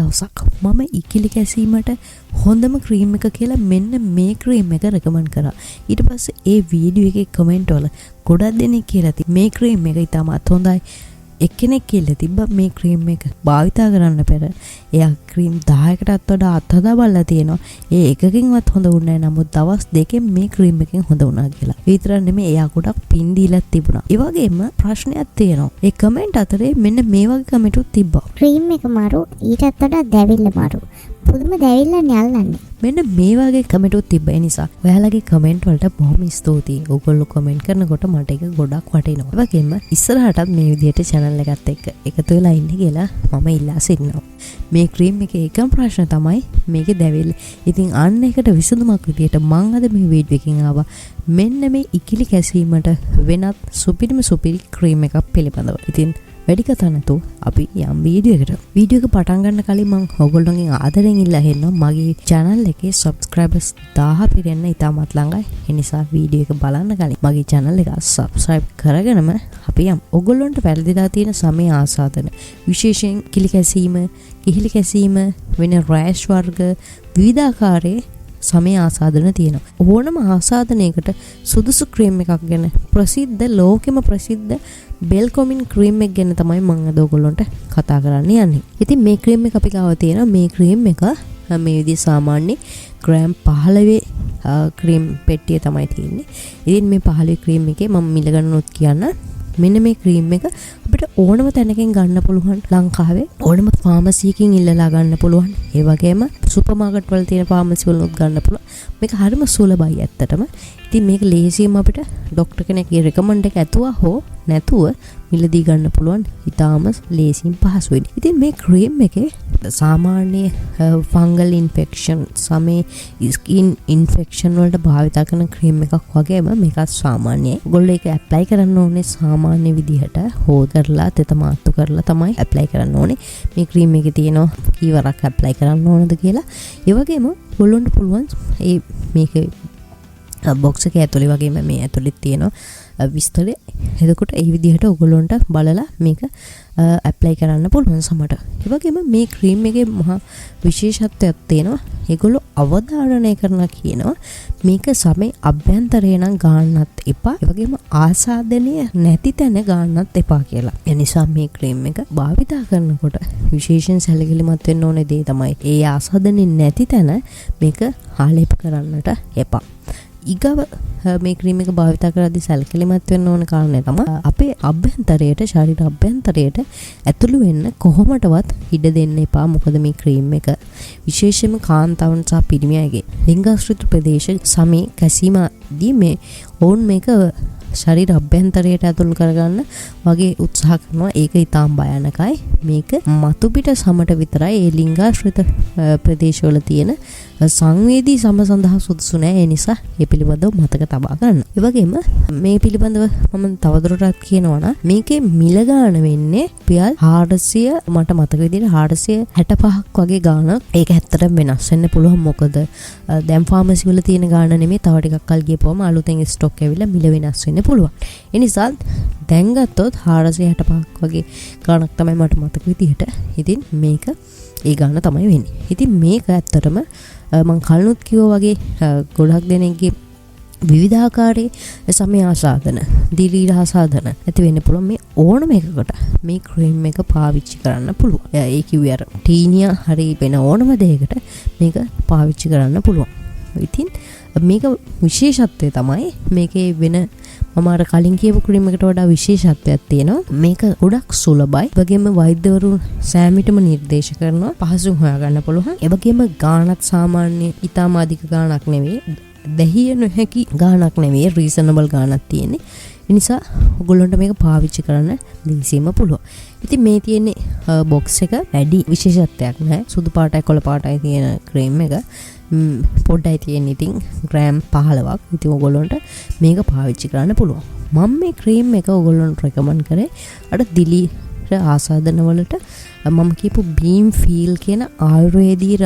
දවසක් මම ඉකිලි කැසීමට හොඳම ක්‍රීම් එක කියලා මෙන්න මේ ක්‍රීම් එක රෙකමන්ඩ් කරා. ඊට පස්සේ ඒ වීඩියෝ එකේ කමෙන්ට් වල ගොඩක් දෙනෙක් කියලා තිබ්බා මේ ක්‍රීම් එක ඉතාමත් හොඳයි. එක්කෙනෙක් කියලා තිබ්බා මේ ක්‍රීම් එක භාවිතා කරන්න පෙර එයා ක්‍රීම් 10කටත් වඩා අත්හදා බලලා තියෙනවා. ඒ එකකින්වත් හොඳ වුණේ නැහැ. නමුත් දවස් දෙකෙන් මේ ක්‍රීම් එකෙන් හොඳ වුණා කියලා. විතර නෙමෙයි එයා ගොඩක් පින් දීලා තිබුණා. ඒ වගේම ප්‍රශ්නයක් තියෙනවා. ඒ කමෙන්ට් අතරේ මෙන්න මේ වගේ කමෙන්ටුත් තිබ්බා. ක්‍රීම් එක මාරු ඊටත් වඩා දැවිල්ල මාරු. පුදුම දැවිල්ලන්නේ අල්ලන්නේ. මෙන්න මේ වගේ කමෙන්ටුත් තිබ්බ නිසා ඔයාලගේ කමෙන්ට් වලට බොහොම ස්තුතියි. ඔයගොල්ලෝ කමෙන්ට් කරනකොට මට ඒක ගොඩක් වටිනවා. ඒ වගේම ඉස්සරහටත් මේ විදිහට channel එකත් එක්ක එකතු වෙලා ඉන්න කියලා මම ඉල්ලා සිටිනවා. මේ ක්‍රීම් එකේ එකම ප්‍රශ්න තමයි මේකේ දැවිල්ල. ඉතින් අන්න ඒකට විසඳුමක් විදියට මම අද මේ වීඩියෝ එකකින් ආවා. මෙන්න මේ ඉකිලි කැසීමට වෙනත් සුපිරි ක්‍රීම් එකක් පිළිබඳව. ඉතින් වැඩි කතා නැතුව අපි යම් වීඩියෝ එක පටන් ගන්න කලින් මම ඔයගොල්ලෝගෙන් ආදරෙන් ඉල්ලා හිටිනවා මගේ channel එකේ subscribers 1000 පිරෙන්න ඉතාමත් ළඟයි. ඒ නිසා වීඩියෝ එක බලන්න කලින් මගේ channel එක subscribe කරගෙනම අපි යම් ඔයගොල්ලන්ට වැරදිලා තියෙන සමේ ආසාදන විශේෂයෙන් කිලි කැසීම, කිහිලි කැසීම, වෙන රෑෂ් වර්ග විවිධාකාරයේ සමේ ආසාදන තියෙනවා. ඕනම ආසාදනයකට සුදුසු ක්‍රීම් එකක් ගැන ප්‍රසිද්ධ ලෝකෙම ප්‍රසිද්ධ බෙල්කොමින් ක්‍රීම් එක ගැන තමයි මම අද ඔයගොල්ලන්ට කතා කරන්න යන්නේ. ඉතින් මේ ක්‍රීම් එක අපි ගාව තියෙනවා. මේ ක්‍රීම් එක මේ විදිහ සාමාන්‍ය ග්‍රෑම් 15 ක්‍රීම් පෙට්ටිය තමයි තියෙන්නේ. ඉතින් මේ 15 ක්‍රීම් එකේ මම මිල ගන්නනොත් කියන්න මෙන්න මේ ක්‍රීම් එක අපිට ඕනම තැනකින් ගන්න පුළුවන්. ලංකාවේ ඕනම ෆාමසි එකකින් ඉල්ලලා ගන්න පුළුවන්. ඒ වගේම සුපර් මාකට් වල තියෙන ෆාමසි වලත් ගන්න පුළුවන්. මේක හරිම සුලභයි ඇත්තටම. ඉතින් මේක ලේසියෙන්ම අපිට ડોක්ටර් කෙනෙක්ගේ රෙකමන්ඩ් එක ඇතුවා හෝ නැතුව මිලදී ගන්න පුළුවන්. ඉතාලම ලේසියෙන් පහසුවෙන්. ඉතින් මේ ක්‍රීම් එකේ සාමාන්‍ය ෆංගල් ඉන්ෆෙක්ෂන්, සමේ ස්කින් ඉන්ෆෙක්ෂන් වලට භාවිත කරන ක්‍රීම් එකක් වගේම මේකත් සාමාන්‍යයි. ඔයගොල්ලෝ ඒක ඇප්ලයි කරන්න ඕනේ සාමාන්‍ය විදිහට හොද කරලා තෙත මාත්තු කරලා තමයි ඇප්ලයි කරන්න ඕනේ. මේ ක්‍රීම් එකේ තියෙනවා කීවරක් ඇප්ලයි කරන්න ඕනද කියලා. ඒ වගේම ඔයගොල්ලන්ට පුළුවන් මේකේ බොක්ස් එකේ ඇතුලේ වගේම මේ ඇතුලේ තියෙනවා විස්තරය. එතකොට ඒ විදිහට ඔයගොල්ලන්ට බලලා මේක ඇප්ලයි කරන්න පුළුවන් සමට. ඒ වගේම මේ ක්‍රීම් එකේ මහා විශේෂත්වයක් තියෙනවා. ඒගොල්ලෝ අවධාරණය කරනවා කියනවා මේක සමේ අභ්‍යන්තරේ නම් ගන්නත් එපා. ඒ වගේම ආසාදනය නැති තැන ගන්නත් එපා කියලා. ඒ නිසා මේ ක්‍රීම් එක භාවිතා කරනකොට විශේෂයෙන් සැලකිලිමත් වෙන්න ඕනේ දේ තමයි ඒ ආසාදනය නැති තැන මේක ආලේප කරන්නට එපා. ඊගව මේ ක්‍රීම් එක භාවිත කරද්දී සැලකිලිමත් වෙන්න ඕන කාරණේ තමයි අපේ අභ්‍යන්තරයට, ශරීර අභ්‍යන්තරයට ඇතුළු වෙන්න කොහොමඩවත් ඉඩ දෙන්න එපා. මොකද මේ ක්‍රීම් එක විශේෂයෙන්ම කාන්තාවන් සහ පිරිමි අයගේ ලිංගාශ්‍රිත ප්‍රදේශ සමේ කැසීමදී මේ ඔවුන් මේක ශරීර අභ්‍යන්තරයට ඇතුළු කරගන්න වගේ උත්සාහ කරනවා. ඒක ඊටාම් භයානකයි. මේක මතු පිට සමට විතරයි ඒ ලිංගාශ්‍රිත ප්‍රදේශවල තියෙන සංවේදී සම සඳහා සුදුසු නෑ. ඒ නිසා මේ පිළිබඳව මතක තබා ගන්න. ඒ වගේම මේ පිළිබඳව මම තවදුරටත් කියනවා නම් මේකේ මිල ගාණ වෙන්නේ රුපියල් 400 මට මතක විදිහට 465ක් වගේ ගාණක්. ඒක ඇත්තටම වෙනස් වෙන්න පුළුවන්. මොකද දැන් ෆාමසි වල තියෙන ගාණ නෙමෙයි, තව ටිකක් කල් ගියපුවම අලුතෙන් ස්ටොක් ඇවිල්ලා මිල වෙනස් වෙන්න පුළුවන්. ඒ නිසා දැන් ගත්තොත් 465ක් වගේ ගාණක් තමයි මට මතක විදිහට. ඉතින් මේක ඒ ගාණ තමයි වෙන්නේ. ඉතින් මේක ඇත්තටම මම කලිනුත් කිව්වා වගේ ගොඩක් දෙනෙක්ගේ විවිධාකාරයේ සමේ ආසාදන, දිලීර ආසාදන ඇති වෙන්න පුළුවන්. මේ ඕනම එකකට මේ ක්‍රීම් එක පාවිච්චි කරන්න පුළුවන්. ඒ කිව්වේ අර ටීනියා හරි වෙන ඕනම දෙයකට මේක පාවිච්චි කරන්න පුළුවන්. ඉතින් මේක විශේෂත්වය තමයි මේකේ වෙන මම අර කලින් කියපු ක්‍රීම් එකට වඩා විශේෂත්වයක් තියෙනවා. මේක ගොඩක් සුලභයි. ඒ වගේම වෛද්‍යවරුන් සෑමීටම නිර්දේශ කරනවා පහසුවෙන් හොයාගන්න පුළුවන්. ඒ වගේම ගාණත් සාමාන්‍ය ඊටම අධික ගාණක් නෙවෙයි. දෙහිය නොහැකි ගාණක් නෙවෙයි. රීසනබල් ගාණක් තියෙන්නේ. ඒ නිසා ඔයගොල්ලන්ට මේක පාවිච්චි කරන්න ලේසියෙන්ම පුළුවන්. ඉතින් මේ තියෙන්නේ බොක්ස් එක වැඩි විශේෂත්වයක් නැහැ. සුදු පාටයි කොළ පාටයි තියෙන ක්‍රීම් එක. පොඩ්ඩයි තියෙන්නේ. ඉතින් ග්‍රෑම් 15ක්. ඉතින් ඔයගොල්ලන්ට මේක පාවිච්චි කරන්න පුළුවන්. මම මේ ක්‍රීම් එක ඔයගොල්ලන්ට රෙකමන්ඩ් කරේ අර දිලීර ආසාදන වලට මම කියපු බීම් ෆීල් කියන ආයුර්වේදීය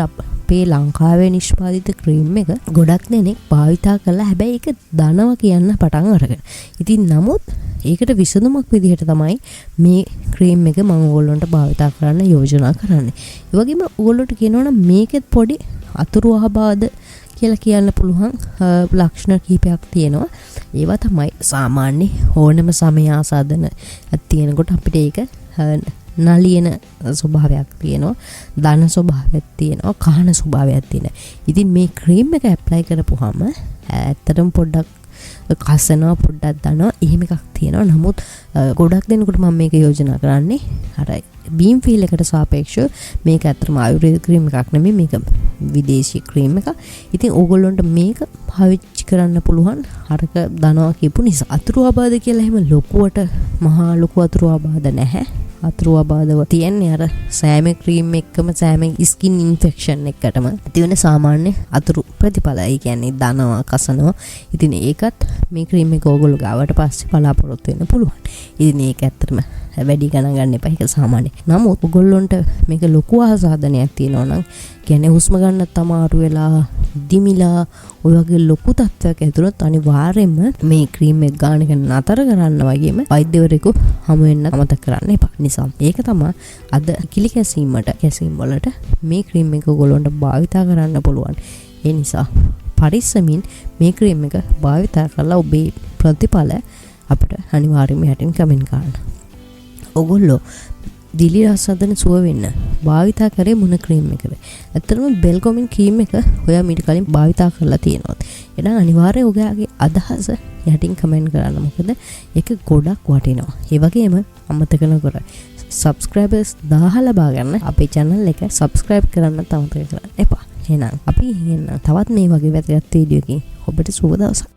අපේ ලංකාවේ නිෂ්පාදිත ක්‍රීම් එක ගොඩක් දෙනෙක් භාවිතා කරලා හැබැයි ඒක දනවා කියන්න පටන් අරගෙන. ඉතින් නමුත් ඒකට විසඳුමක් විදිහට තමයි මේ ක්‍රීම් එක මම ඕගොල්ලන්ට භාවිතා කරන්න යෝජනා කරන්නේ. ඒ වගේම ඕගොල්ලන්ට කියනවනම් මේකෙත් පොඩි අතුරු ආබාධ කියලා කියන්න පුළුවන් ලක්ෂණ කිහිපයක් තියෙනවා. ඒවා තමයි සාමාන්‍ය ඕනම සමය ආසාදන තියෙනකොට අපිට ඒක නලියන ස්වභාවයක් තියෙනවා, දන ස්වභාවයක් තියෙනවා, කහන ස්වභාවයක් තියෙනවා. ඉතින් මේ ක්‍රීම් එක ඇප්ලයි කරපුවාම ඇත්තටම පොඩ්ඩක් කසනවා, පොඩ්ඩක් දනවා, එහෙම එකක් තියෙනවා. නමුත් ගොඩක් දෙනෙකුට මම මේක යෝජනා කරන්නේ අර බීම් ෆීල් එකට සාපේක්ෂව මේක ඇත්තටම ආයුර්වේද ක්‍රීම් එකක් නෙමෙයි, මේක විදේශී ක්‍රීම් එකක්. ඉතින් ඕගොල්ලන්ට මේක පාවිච්චි කරන්න පුළුවන් අරක දනවා කියපු නිසා. අතුරු ආබාධ කියලා එහෙම ලොකුවට මහා ලොකු අතුරු ආබාධ නැහැ. අතුරු ආබාධව තියෙන්නේ අර සෑම ක්‍රීම් එක්කම සෑම ස්කින් ඉන්ෆෙක්ෂන් එකකටම තියෙන සාමාන්‍ය අතුරු ප්‍රතිඵල. ඒ කියන්නේ දනවා, කසනවා. ඉතින් ඒකත් මේ ක්‍රීම් එක ඕගොල්ලෝ ගාවට පස්සේ බලාපොරොත්තු වෙන්න පුළුවන්. ඉතින් ඒක ඇත්තටම වැඩි ගණන් ගන්න එපා, ඒක සාමාන්‍ය. නමුත් ඔයගොල්ලොන්ට මේක ලොකු ආසාදනයක් තියෙනවා නම්, කියන්නේ හුස්ම ගන්නත් අමාරු වෙලා, දිමිලා, ඔය වගේ ලොකු තත්ත්වයක් ඇතුළත් අනිවාර්යයෙන්ම මේ ක්‍රීම් එක ගන්න එක නතර කරන්න වගේම වෛද්‍යවරයෙකු හමු වෙන්න අමතක කරන්න එපා. නිසා ඒක තමයි අද කිලි කැසීම් වලට මේ ක්‍රීම් එක ඔයගොල්ලොන්ට භාවිතා කරන්න පුළුවන්. ඒ නිසා පරිස්සමින් මේ ක්‍රීම් එක භාවිතා කරලා ඔබේ ප්‍රතිඵල අපිට අනිවාර්යයෙන්ම යටින් කමෙන්ට් කරන්න. ඔගොල්ලෝ දිලි රසදන සුව වෙන්න භාවිතා කරේ මොන ක්‍රීම් එකද? ඇත්තටම බෙල්කොමින් ක්‍රීම් එක ඔයා මීට කලින් භාවිතා කරලා තියෙනවා. එහෙනම් අනිවාර්යයෙන් ඔයාගේ අදහස යටින් කමෙන්ට් කරන්න. මොකද ඒක ගොඩක් වටිනවා. ඒ වගේම අමතක නොකර subscribers 1000 ලබා ගන්න අපේ channel එක subscribe කරන්න අමතක කරන්න එපා. එහෙනම් අපි තවත් මේ වගේ වැදගත් වීඩියෝ එකකින් ඔබට සුබ දවසක්.